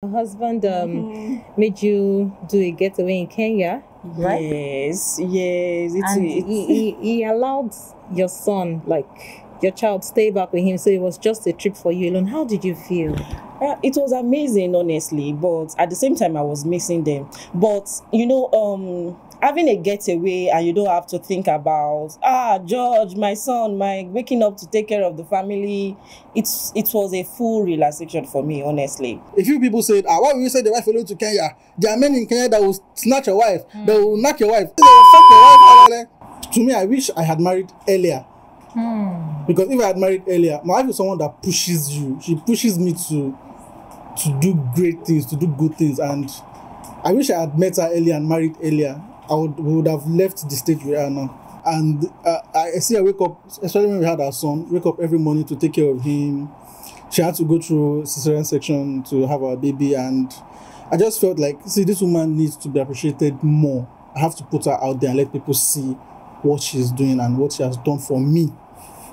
Your husband made you do a getaway in Kenya, right? Yes. And he allowed your son, like your child, stay back with him. So it was just a trip for you alone. How did you feel? It was amazing, honestly, but at the same time, I was missing them. But you know, having a getaway and you don't have to think about George, my son, my waking up to take care of the family. It was a full relaxation for me, honestly. A few people said, why will you say the wife alone to Kenya? There are men in Kenya that will snatch your wife, they will knock your wife, they will fuck your wife. To me, I wish I had married earlier. Because if I had married earlier, my wife is someone that pushes you. She pushes me to do great things, to do good things. And I wish I had met her earlier and married earlier. We would have left the stage we are now. And I see her wake up, especially when we had our son, wake up every morning to take care of him. She had to go through cesarean section to have our baby. And I just felt like, see, this woman needs to be appreciated more. I have to put her out there and let people see what she's doing and what she has done for me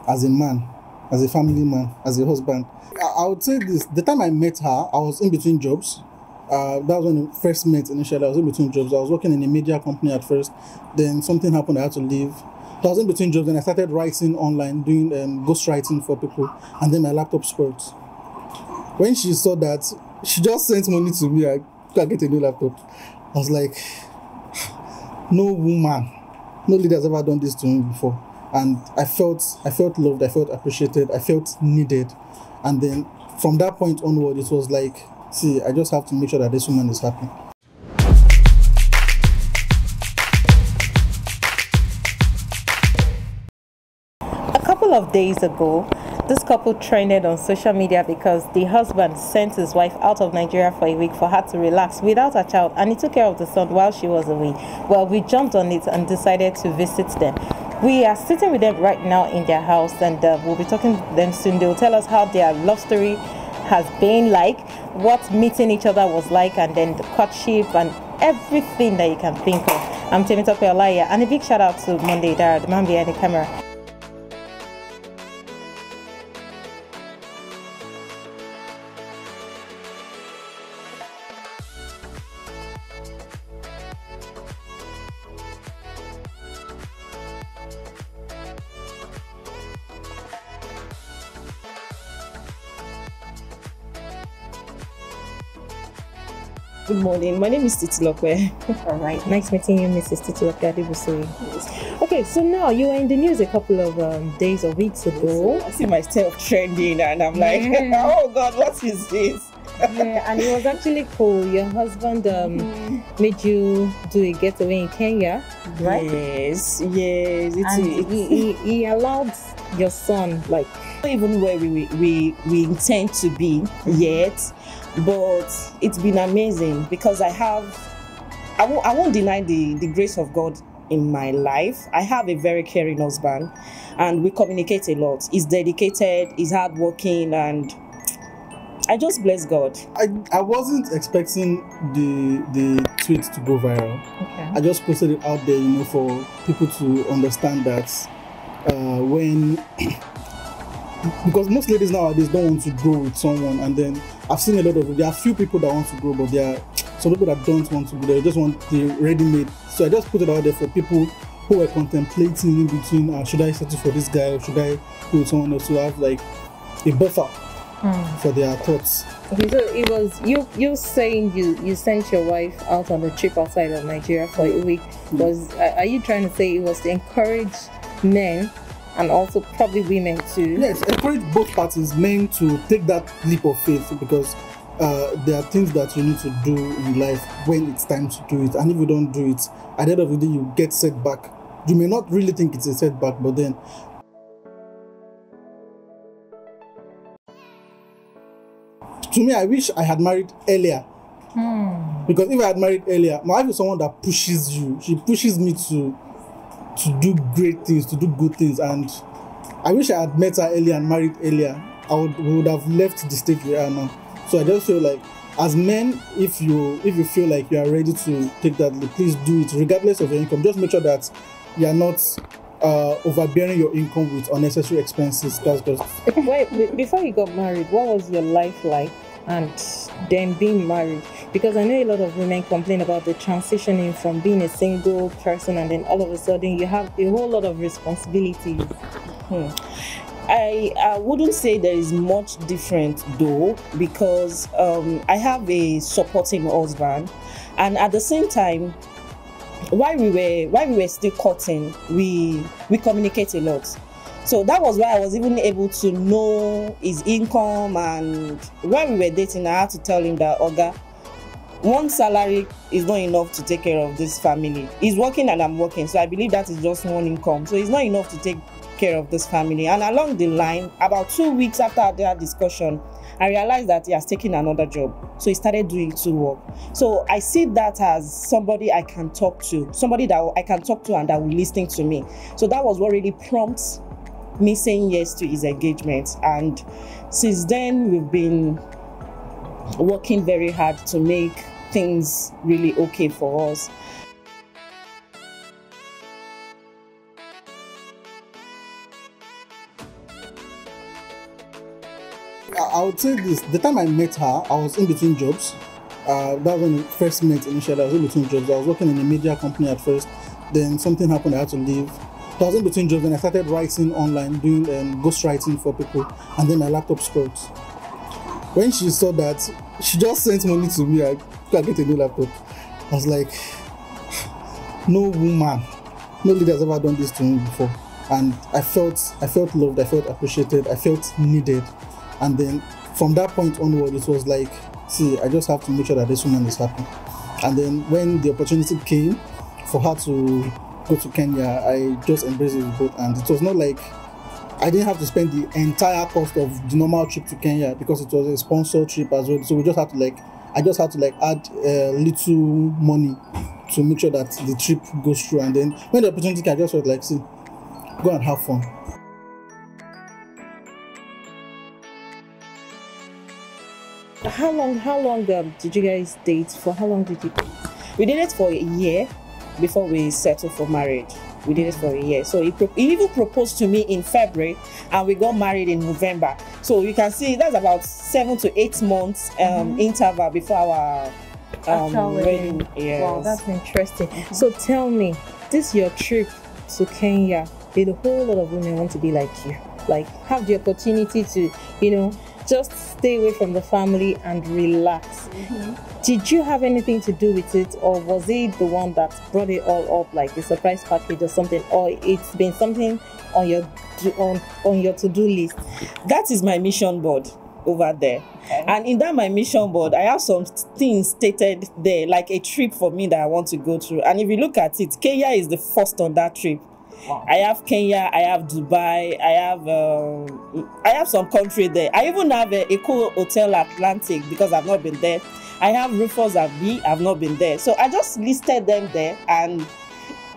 as a man, as a family man, as a husband. I would say this, the time I met her, I was in between jobs. That was when we first met initially. I was in between jobs. I was working in a media company at first. Then something happened, I had to leave. So I was in between jobs and I started writing online, doing ghost writing for people. And then my laptop spoiled. When she saw that, she just sent money to me. I could get a new laptop. I was like, no woman, no leader has ever done this to me before. And I felt loved, I felt appreciated, I felt needed. And then from that point onward, it was like, see, I just have to make sure that this woman is happy. A couple of days ago, this couple trended on social media because the husband sent his wife out of Nigeria for a week for her to relax without her child, and he took care of the son while she was away. Well, we jumped on it and decided to visit them. We are sitting with them right now in their house, and we'll be talking to them soon. They will tell us how their love story has been like, what meeting each other was like, and then the courtship and everything that you can think of. I'm Temitope Olaya, and a big shout out to Monday Dara, the man behind the camera. Good morning. My name is Titilope. All right. Nice meeting you, Mrs. Titilope Adibusui. Okay, so now you were in the news a couple of days or weeks ago. I see myself trending and I'm like, oh God, what is this? Yeah, and it was actually cool. Your husband made you do a getaway in Kenya, right? Yes. And he allowed your son, like, not even where we intend to be yet, but it's been amazing because I won't deny the grace of God in my life. I have a very caring husband and we communicate a lot. He's dedicated, he's hardworking, and I just bless God. I wasn't expecting the tweet to go viral. okay. I just posted it out there, you know, for people to understand that because most ladies nowadays don't want to grow with someone, and then I've seen a lot of, there are few people that want to grow, but there are some people that don't want to grow, they just want the ready-made. So I just put it out there for people who are contemplating in between, should I settle for this guy or should I go with someone else, to have like a buffer for their thoughts. Okay, so it was you saying you sent your wife out on a trip outside of Nigeria for a week. Are you trying to say it was to encourage men and also probably women too? Yes, encourage both parties, men to take that leap of faith, because there are things that you need to do in life when it's time to do it, and if you don't do it, at the end of the day you get set back. You may not really think it's a setback, but then to me, I wish I had married earlier. Because if I had married earlier, my wife is someone that pushes you. She pushes me to do great things, to do good things. And I wish I had met her earlier and married earlier. We would have left the stage we are now. So I just feel like, as men, if you feel like you are ready to take that leap, please do it, regardless of your income. Just make sure that you are not overbearing your income with unnecessary expenses. That's just... Wait, before you got married, what was your life like? and then being married? Because I know a lot of women complain about the transitioning from being a single person and then all of a sudden you have a whole lot of responsibilities. I wouldn't say there is much different though, because I have a supporting husband, and at the same time, while we were still courting, we communicate a lot. So that was why I was even able to know his income, and when we were dating, I had to tell him that, Oga, one salary is not enough to take care of this family. He's working and I'm working, so I believe that is just one income. So it's not enough to take care of this family. And along the line, about 2 weeks after that discussion, I realized that he has taken another job. So he started doing two work. So I see that as somebody I can talk to, somebody that I can talk to and that will listen to me. So that was what really prompts me saying yes to his engagement. And since then, we've been working very hard to make things really okay for us. I would say this: the time I met her, I was in between jobs. That was when we first met initially. I was in between jobs. I was working in a media company at first. Then something happened. I had to leave. So I was in between jobs. Then I started writing online, doing ghostwriting for people. And then my laptop spoiled. When she saw that, she just sent money to me. I could get a new laptop. I was like, no woman, no leader has ever done this to me before. And I felt loved. I felt appreciated. I felt needed. And then from that point onward, it was like, see, I just have to make sure that this woman is happy. And then when the opportunity came for her to go to Kenya, I just embraced it with both hands. It was not like I didn't have to spend the entire cost of the normal trip to Kenya, because it was a sponsored trip as well. So we just had to I just had to add little money to make sure that the trip goes through. And then when the opportunity came, I just felt like, see, go and have fun. How long did you guys date for? How long did you date? We did it for a year before we settled for marriage. We did it for a year. So he even proposed to me in February, and we got married in November. So you can see that's about 7 to 8 months interval before our wedding. Yes. Wow, that's interesting. So tell me, this your trip to Kenya, did a whole lot of women want to be like you? Like, have the opportunity to, just stay away from the family and relax. Did you have anything to do with it, or was it the one that brought it all up, like a surprise package or something, or it's been something on your to-do list? That is my mission board over there. Okay. And in that my mission board, I have some things stated there, like a trip for me that I want to go through. And if you look at it, Kenya is the first on that trip. Wow. I have Kenya, I have Dubai, I have some country there. I even have a Eco Hotel Atlantic, because I've not been there. I have Rufus Abbey, I've not been there. So I just listed them there, and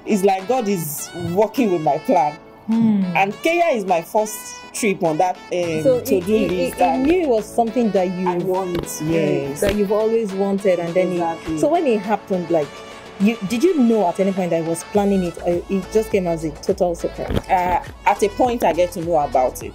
it's like God is working with my plan. And Kenya is my first trip on that to-do list. I knew it was something that I want, yes, that you've always wanted, and then exactly. So when it happened, like, did you know at any point that I was planning it, or it just came as a total surprise? At a point, I get to know about it.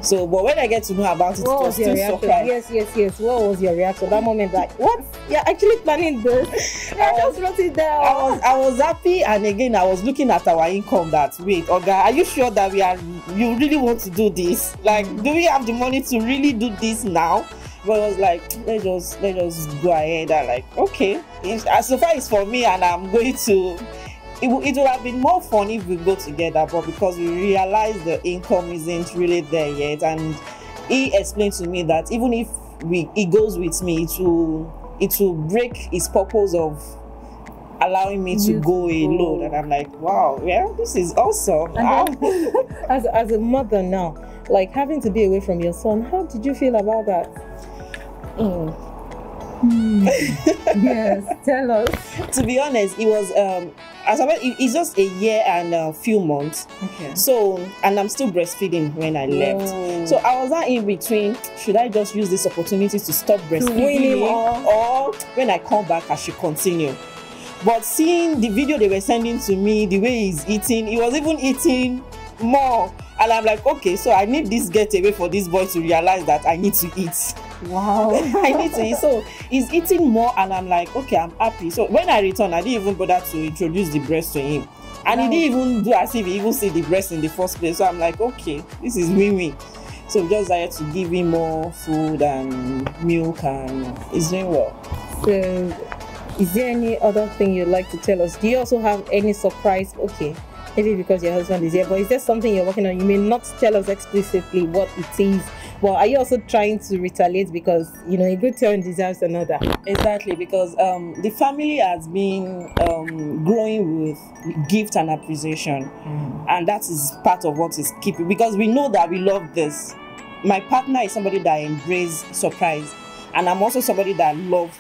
So, but when I get to know about it, what it was still surprise. Yes. What was your reaction that moment? Like, what? You're actually planning this? I just wrote it down. I was happy, and again, I was looking at our income. That wait, Oga, are you sure that you really want to do this? Like, do we have the money to really do this now? But I was like, let's just go ahead. And like, okay, so far it's for me, and I'm going to. It would have been more fun if we go together, but because we realized the income isn't really there yet, and he explained to me that even if he goes with me, it will break his purpose of allowing me to go alone. And I'm like, wow, yeah, this is awesome. As a mother now, like having to be away from your son, how did you feel about that? Yes, tell us. To be honest, it was it's just a year and a few months. Okay. So, and I'm still breastfeeding when I left. So I was in between. Should I just use this opportunity to stop breastfeeding, or when I come back I should continue? But seeing the video they were sending to me, the way he's eating, he was even eating more. And I'm like, okay, so I need this getaway for this boy to realize that I need to eat. Wow. I need to eat. So he's eating more, and I'm like, okay, I'm happy. So when I return, I didn't even bother to introduce the breast to him. And he didn't even do as if he even see the breast in the first place. So I'm like, okay, this is win-win. So we just decided to give him more food and milk, and he's doing well. So, is there any other thing you'd like to tell us? Do you also have any surprise? Okay, maybe because your husband is here, but is there something you're working on? You may not tell us explicitly what it is, but are you also trying to retaliate because, you know, a good turn deserves another? Exactly, because the family has been growing with gift and appreciation, and that is part of what is keeping, because we know that we love this. My partner is somebody that embraces surprise, and I'm also somebody that loves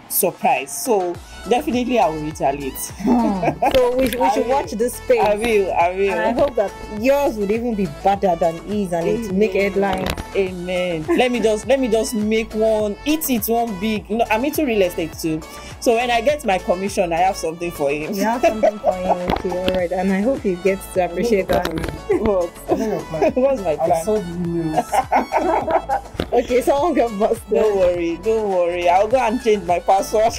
surprise. So definitely I will retaliate. So we should watch this space. I will. And I hope that yours would even be better than his, and it make headlines. Amen. let me just make one, eat it one big. You know, I'm into real estate too. So when I get my commission, I have something for him. You have something for him. Okay, all right. And I hope he gets to appreciate that. What's my plan? I saw the emails. Okay, someone got busted. Don't worry. I'll go and change my password.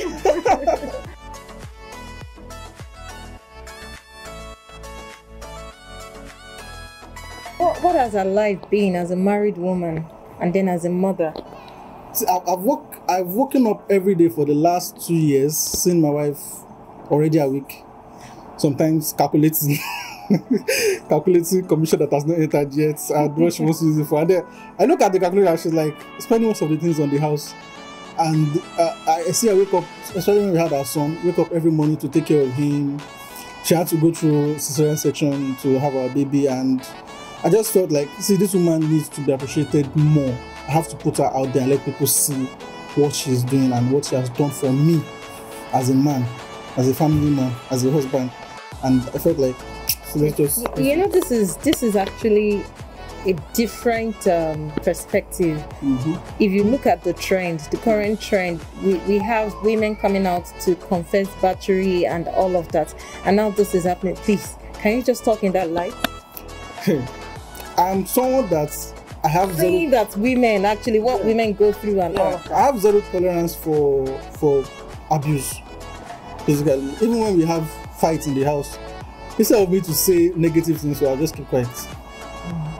What has her life been as a married woman and then as a mother? See, I've woken up every day for the last 2 years, seeing my wife already awake. Sometimes calculating commission that has not entered yet and what she wants to use it for. And then I look at the calculator and she's like spending most of the things on the house. And I see her wake up, especially when we had our son, wake up every morning to take care of him. She had to go through cesarean section to have our baby, and I just felt like, see, this woman needs to be appreciated more. I have to put her out there and let people see what she's doing and what she has done for me as a man, as a family man, as a husband. And I felt like, so let's just... You know, this is actually a different perspective. If you look at the trend, the current trend, we have women coming out to confess battery and all of that. And now this is happening. Please, can you just talk in that light? I'm someone that I have saying that women actually what women go through and all of that. I have zero tolerance for abuse. Basically, even when we have fights in the house, instead of me to say negative things, so I'll just keep quiet.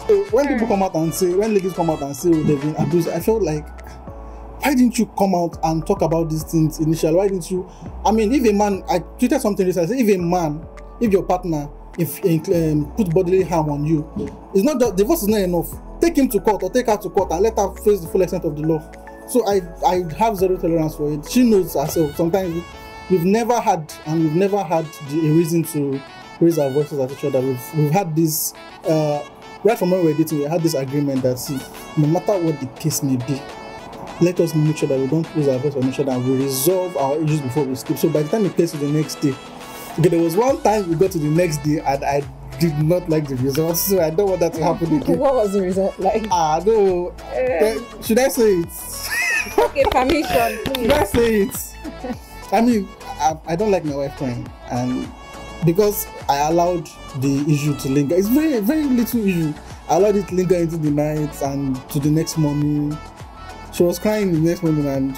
So when people come out and say, when ladies come out and say, oh, they've been abused, I felt like, why didn't you come out and talk about these things initially? Why didn't you? I mean, if a man, I tweeted something recently, I said, if your partner, put bodily harm on you, it's not just, divorce is not enough. Take him to court or take her to court and let her face the full extent of the law. So I have zero tolerance for it. She knows herself. Sometimes we've never had a reason to raise our voices at each other. We've had this right from when we were dating. We had this agreement that, see, no matter what the case may be, let us make sure that we don't raise our voice on each other and we resolve our issues before we sleep. So by the time it gets to the next day, okay, there was one time we got to the next day and I did not like the results, so I don't want that to happen again. What was the result like? No. Should I say it? Okay, permission, please. Should I say it? I mean, I don't like my wife crying, and because I allowed the issue to linger, it's very, very little issue. I allowed it to linger into the night and to the next morning. She was crying the next morning and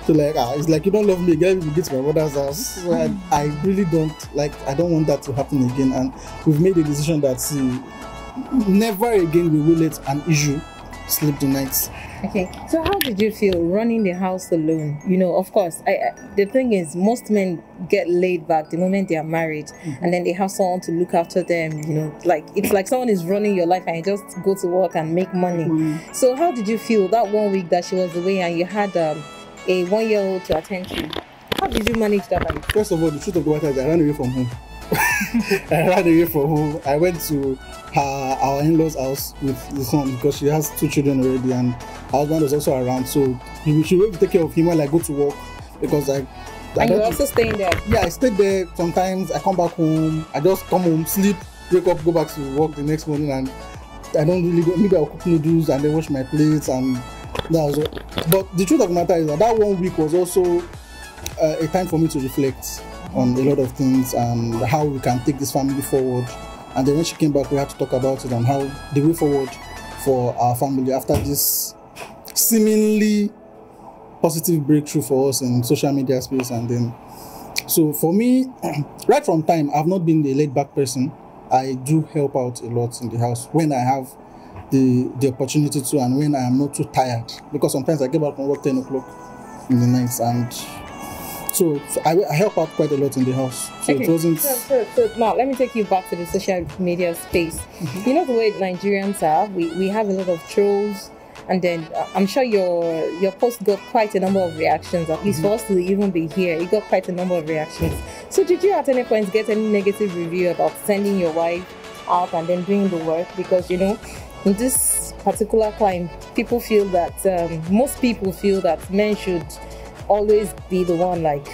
so like, it's like, you don't love me again if you get to my mother's house. So I really don't I don't want that to happen again. And we've made a decision that, see, never again we will let an issue sleep the night. Okay, so how did you feel running the house alone? You know, of course, the thing is, most men get laid back the moment they are married, and then they have someone to look after them. You know, like it's like someone is running your life and you just go to work and make money. So how did you feel that 1 week that she was away and you had a 1-year-old to attend to? How did you manage that? First of all, the truth of the matter is I ran away from home. I went to our in-laws' house with the son because she has 2 children already, and her husband was also around. So she will take care of him while I go to work, because and you're also staying there? Yeah, I stayed there. Sometimes I come back home. I just come home, sleep, wake up, go back to work the next morning, and I don't really go. Maybe I'll cook noodles and then wash my plates, and that was all. But the truth of the matter is that 1 week was also a time for me to reflect on a lot of things and how we can take this family forward. And then when she came back, we had to talk about it and how the way forward for our family after this seemingly positive breakthrough for us in social media space. And then, so for me, right from time, I've not been a laid back person. I do help out a lot in the house when I have the opportunity to, and when I am not too tired, because sometimes I get back from work 10 o'clock in the night, and so I help out quite a lot in the house. So okay. It wasn't. So now let me take you back to the social media space. You know the way Nigerians are. We have a lot of trolls, and then I'm sure your post got quite a number of reactions. At least for us to even be here, it got quite a number of reactions. So did you at any point get any negative review about sending your wife out and then doing the work? Because you know, in this particular time, people feel that most people feel that men should always be the one like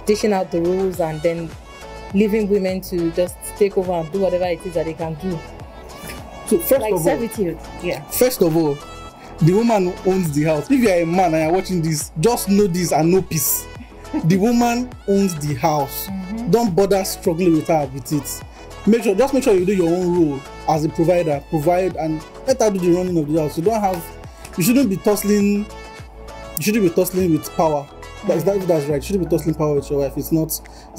dishing out the rules and then leaving women to just take over and do whatever it is that they can do. So first like of all, servitude. Yeah. First of all, the woman who owns the house. If you are a man and you're watching this, just know this and know peace. The woman owns the house. Don't bother struggling with her with it. Just make sure you do your own role as a provider. Provide and let her do the running of the house. You shouldn't be tussling. You shouldn't be tussling with power. That's right. You shouldn't be tussling power with your wife. It's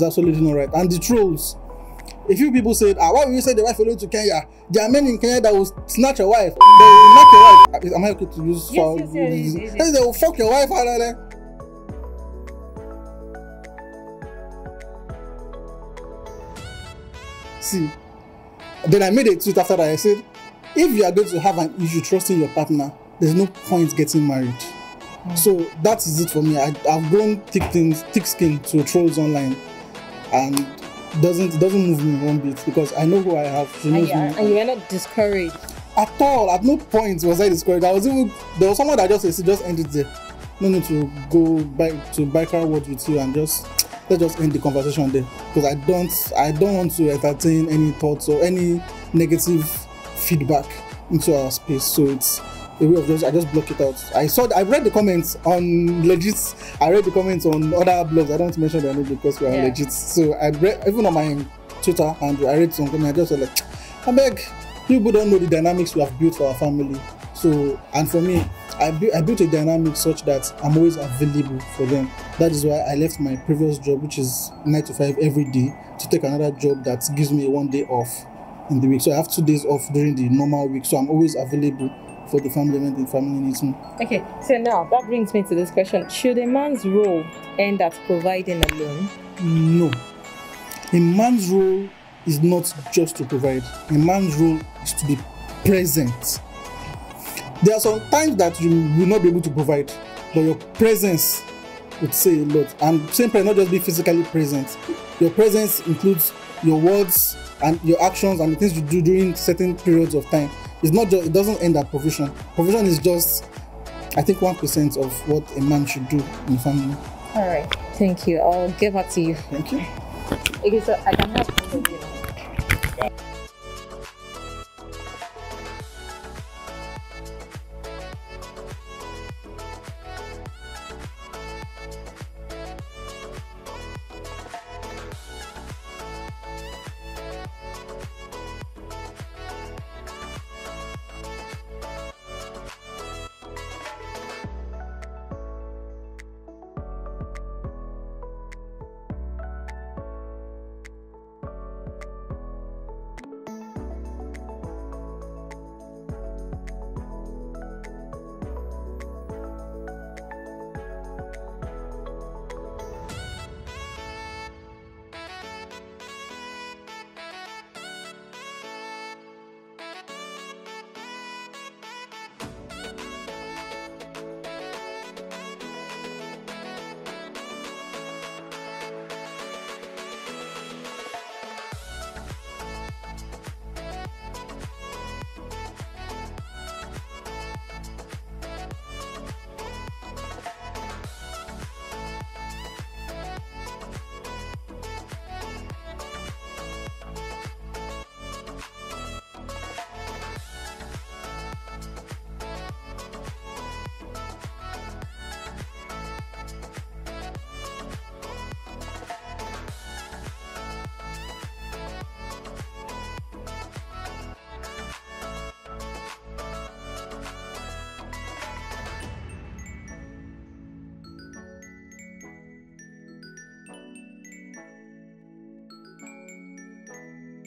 absolutely not right. And the trolls. A few people said, why will you say the wife alone to Kenya? There are men in Kenya that will snatch your wife. They will knock your wife. Am I okay to use foul? Yes. They will fuck your wife out of there. See, then I made a tweet after that. I said, if you are going to have an issue trusting your partner, there's no point getting married. So that is it for me. I've grown thick skin to trolls online, and it doesn't move me one bit, because I know who I have. She knows me. And you were not discouraged at all. At no point was I discouraged. There was someone that just said, just end it there. No need to go back to biker words with you, and let's just end the conversation there, because I don't want to entertain any thoughts or any negative feedback into our space. So it's a way of I just block it out. I read the comments on legit. I read the comments on other blogs. I don't want to mention their name because we are legit. So I read even on my Twitter, and I read some comments. I just said like, I beg, people don't know the dynamics we have built for our family. So, and for me, I built a dynamic such that I'm always available for them. That is why I left my previous job, which is 9 to 5 every day, to take another job that gives me 1 day off in the week. So I have 2 days off during the normal week. So I'm always available for the family when the family needs me. Okay, so now that brings me to this question. Should a man's role end at providing alone? No. A man's role is not just to provide. A man's role is to be present. There are some times that you will not be able to provide, but your presence would say a lot. And simply not just be physically present. Your presence includes your words and your actions and the things you do during certain periods of time. It's not just, it doesn't end at provision. Provision is just, I think, 1% of what a man should do in family. All right, thank you. I'll get back to you. Thank you. Okay, so I can have